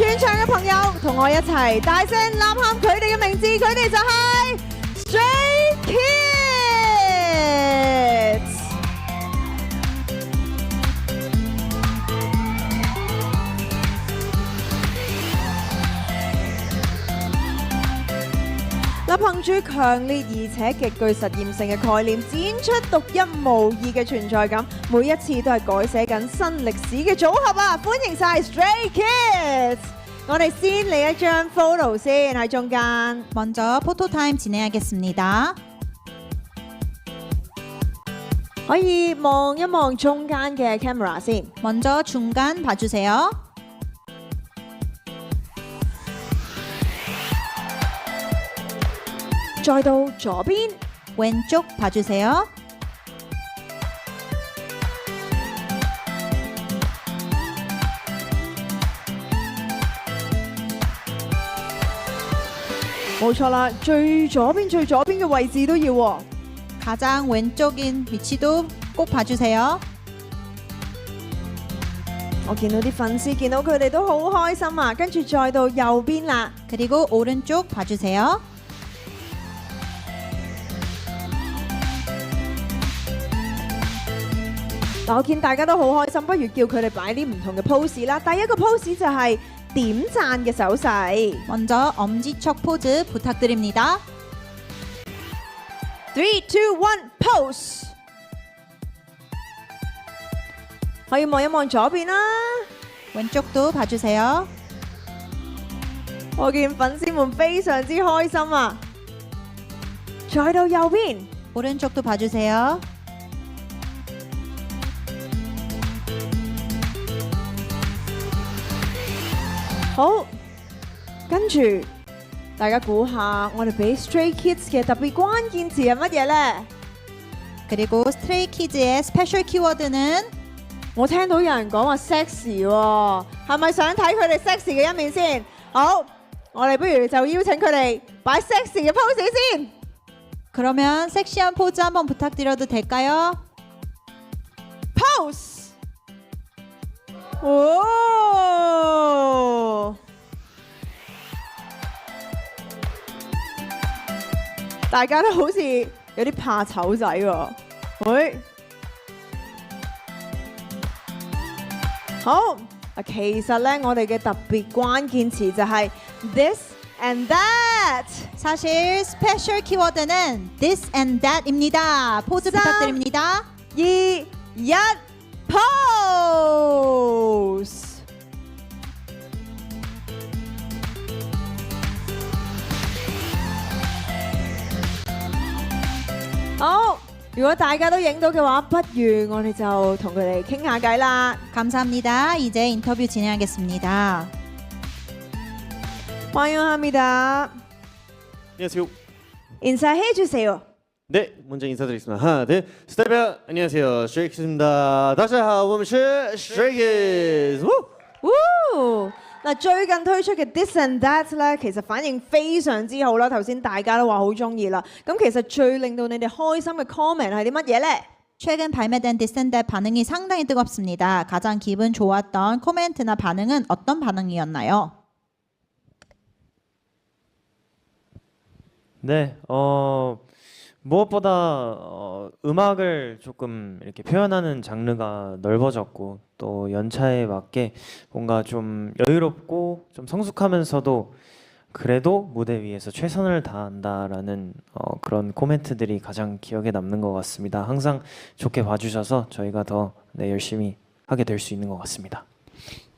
全場嘅朋友同我一齊大聲吶喊佢哋嘅名字，佢哋就係 Stray Kids。憑住強烈而且極具實驗性嘅概念，展出獨一無二嘅存在感，每一次都係改寫緊新歷史嘅組合啊！歡迎晒 Stray Kids！ 我哋先嚟一張 photo 先喺中間。먼저 포토 타임 진행하겠습니다. 可以望一望中間嘅 camera 先。 먼저 중간 봐주세요.再到左邊， 왼쪽 봐주세요.冇錯啦，最左邊嘅位置都要喎。 가장 왼쪽인 위치도 꼭 봐주세요. 我見到啲粉絲見到佢哋都好開心啊！跟住再到右邊啦， 그리고 오른쪽 봐주세요.嗱，我見大家都好開心，不如叫佢哋擺啲唔同嘅 pose 啦。第一個 pose 就係點讚嘅手勢。 먼저 엄지척 포즈 부탁드립니다. 3, 2, 1, pose。 可以望一望左邊啦。 왼쪽도 봐주세요. 我見粉絲們非常之開心啊！再到右邊， 오른쪽도 봐주세요. 好，跟住大家估下，我哋俾 Stray Kids 嘅特別關鍵詞係乜嘢呢？ 그리고 스트레이 키즈의 스페셜 키워드는 我聽到有人講話 sexy 喎，係咪想睇佢哋 sexy 嘅一面先？好，我哋不如就邀請佢哋擺 sexy 嘅 pose 先。 그러면 섹시한 포즈 한번 부탁드려도 될까요? pose。 哦，大家都好似有啲怕醜仔喎。喂，好啊，其實咧，我哋嘅特別關鍵詞就係 this and that。 사실 스페셜 키워드는 this and that입니다. 포즈 부탁드립니다. 2, 1, pose。 好，如果大家都影到嘅話，不如我哋就同佢哋傾下偈啦。 감사합니다. 이제 인터뷰 진행하겠습니다. 환영합니다. 안녕하세요. 인사해주세요. 네, 먼저 인사드리겠습니다. 하나, 둘, 스타일베어 안녕하세요. 스트레이키즈입니다. 大家好，我們是 Stray Kids。 嗱，最近推出嘅 This and That 咧，其實反應非常之好啦。頭先大家都話好中意啦。咁其實最令到你哋開心嘅 comment 係啲乜嘢呢？ 최근 발매된 This and That 반응이 상당히 뜨겁습니다. 가장 기분 좋았던 코멘트나 반응은 어떤 반응이었나요? 네, 무엇보다 음악을 조금 이렇게 표현하는 장르가 넓어졌고 또 연차에 맞게 뭔가 좀 여유롭고 좀 성숙하면서도 그래도 무대 위에서 최선을 다한다라는 그런 코멘트들이 가장 기억에 남는 것 같습니다. 항상 좋게 봐주셔서 저희가 더 열심히 하게 될 수 있는 것 같습니다.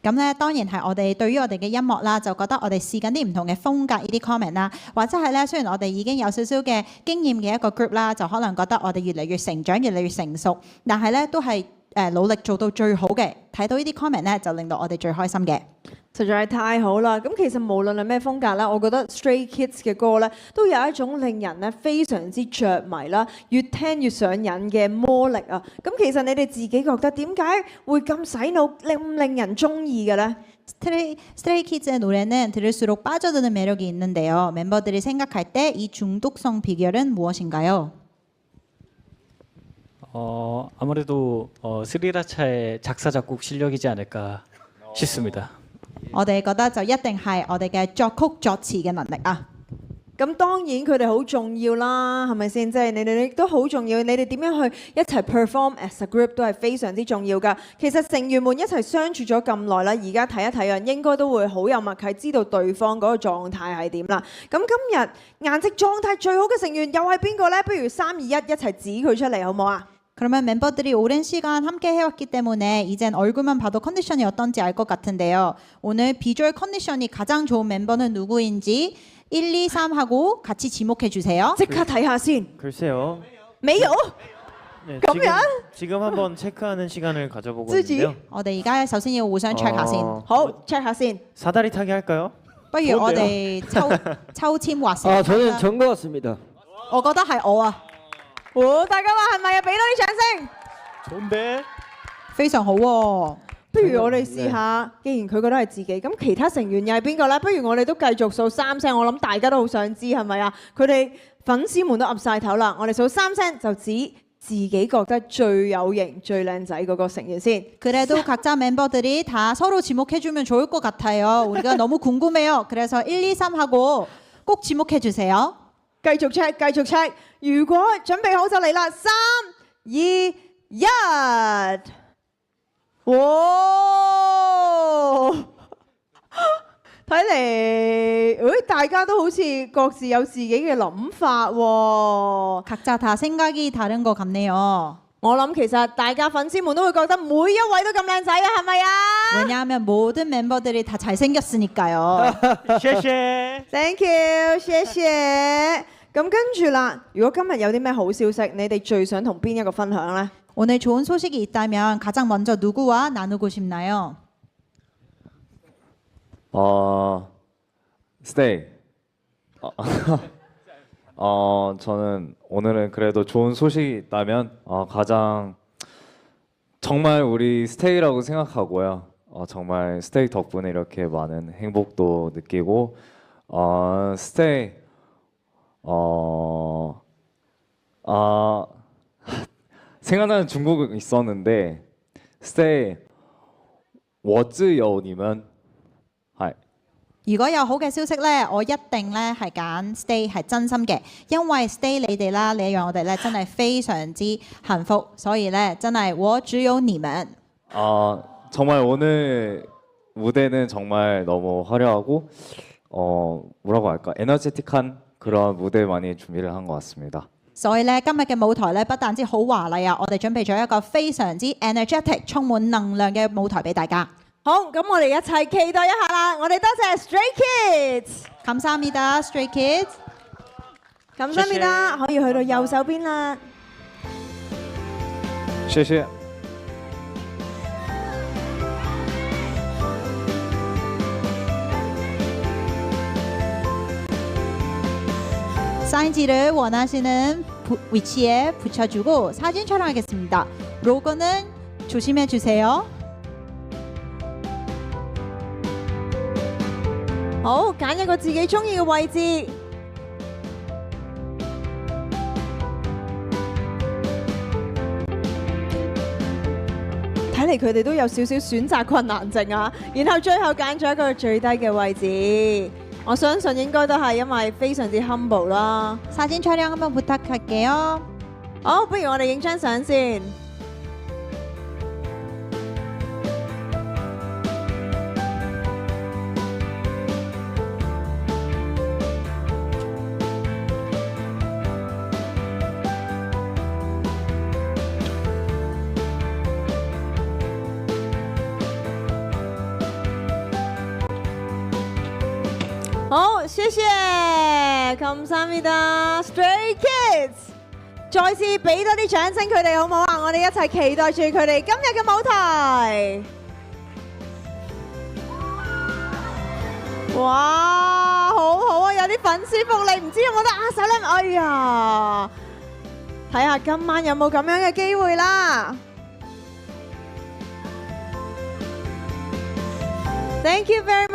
咁咧，當然係我哋對於我哋嘅音樂啦，就覺得我哋試緊啲唔同嘅風格呢啲 comment 啦，或者係咧，雖然我哋已經有少少嘅經驗嘅一個 group 啦，就可能覺得我哋越嚟越成長，越嚟越成熟，但係咧都係努力做到最好嘅。睇到呢啲 comment 咧，就令到我哋最開心嘅。實在係太好啦！咁其實無論係咩風格咧，我覺得 Stray Kids 嘅歌咧，都有一種令人咧非常之着迷啦，越聽越上癮嘅魔力啊！咁其實你哋自己覺得點解會咁洗腦，令人中意嘅咧？ 스트레이 키즈의 노래는 들을수록 빠져드는 매력이 있는데요. 멤버들이 생각할 때 이 중독성 비결은 무엇인가요? 아무래도 스리라차의 작사 작곡 실력이지 않을까 싶습니다. 我哋覺得就一定係我哋嘅作曲作詞嘅能力啊。咁當然佢哋好重要啦，係咪先？即係你哋都好重要，你哋點樣去一齊 perform as a group 都係非常之重要㗎。其實成員們一齊相處咗咁耐啦，而家睇一睇啊，應該都會好有默契，知道對方嗰個狀態係點啦。咁今日顏值狀態最好嘅成員又係邊個呢？不如3、2、1一齊指佢出嚟好唔好啊？ 그러면 멤버들이 오랜 시간 함께 해왔기 때문에 이젠 얼굴만 봐도 컨디션이 어떤지 알 것 같은데요. 오늘 비주얼 컨디션이 가장 좋은 멤버는 누구인지 1, 2, 3 하고 같이 지목해 주세요. 即刻睇下先。 글쎄요. 沒有 네, 그럼 지금 한번 체크하는 시간을 가져보고 쓰지? 있는데요. 我哋而家首先要互相 check 下先，好 check 下先。 사다리 타기 할까요? 不如我哋抽籤劃成。 저는 전 것 같습니다. 我覺得係我啊，大家話係咪啊？俾多啲掌聲。 좋은데? 非常好喎。 不如我哋試下，既然佢覺得係自己，咁其他成員又係邊個呢？不如我哋都繼續數3聲，我諗大家都好想知係咪啊？佢哋粉絲們都岌晒頭啦，我哋數3聲就指自己覺得最有型、最靚仔嗰個成員先。 그래도 각자 멤버들이 다 서로 지목해주면 좋을 것 같아요. 우리가 너무 궁금해요. 그래서 1, 2, 3 하고 꼭 지목해 주세요. 繼續 check，繼續 check。如果準備好就嚟啦，3、2、1。 哇！睇嚟，大家都好似各自有自己嘅諗法喎。 각자 다 생각이 다른 것 같네요. 我諗其實大家粉絲們都會覺得每一位都咁靚仔啊，係咪啊 왜냐하면 모든 멤버들이 다 잘생겼으니까요. 謝謝。 ？Thank you，謝謝。咁跟住啦，如果今日有啲咩好消息，你哋最想同邊一個分享呢？ 오늘 좋은 소식이 있다면 가장 먼저 누구와 나누고 싶나요? 스테이. 저는 오늘은 그래도 좋은 소식이 있다면 가장 정말 우리 스테이라고 생각하고요. 정말 스테이 덕분에 이렇게 많은 행복도 느끼고 스테이 생각나는 중국어 있었는데 스테이 我自由你們 如果有好嘅消息咧，我一定咧係揀 Stay 係真心嘅，因為 Stay 你哋啦，你讓我哋咧真係非常之幸福，所以咧真係我只有你們。 정말 오늘 무대는 정말 너무 화려하고 뭐라고 할까 에너제틱한 그런 무대 많이 준비를 한 것 같습니다. 所以咧今日嘅舞台咧不但止好華麗啊，我哋準備咗一個非常之 energetic 充滿能量嘅舞台俾大家。 好，咁我哋一齊期待一下啦！我哋多謝 Stray Kids， 감사합니다 Stray Kids。 감사합니다，可以去到右手邊啦。 謝謝。 사인지를 원하시는 위치에 붙여주고 사진 촬영하겠습니다. 로고는 조심해 주세요. 好，揀一個自己中意嘅位置。睇嚟佢哋都有少少選擇困難症啊！然後最後揀咗一個最低嘅位置，我相信應該都係因為非常之 humble 啦。 사진 촬영 한번 부탁할게요. 好，不如我哋影張相先。 好，謝謝，감사합니다 Stray Kids， 再次俾多啲掌聲佢哋好唔好啊？我哋一齊期待住佢哋今日嘅舞台。哇，好好啊！有啲粉絲福利，唔知有冇得握手咧？哎呀，睇下今晚有冇咁樣嘅機會啦。Thank you very much。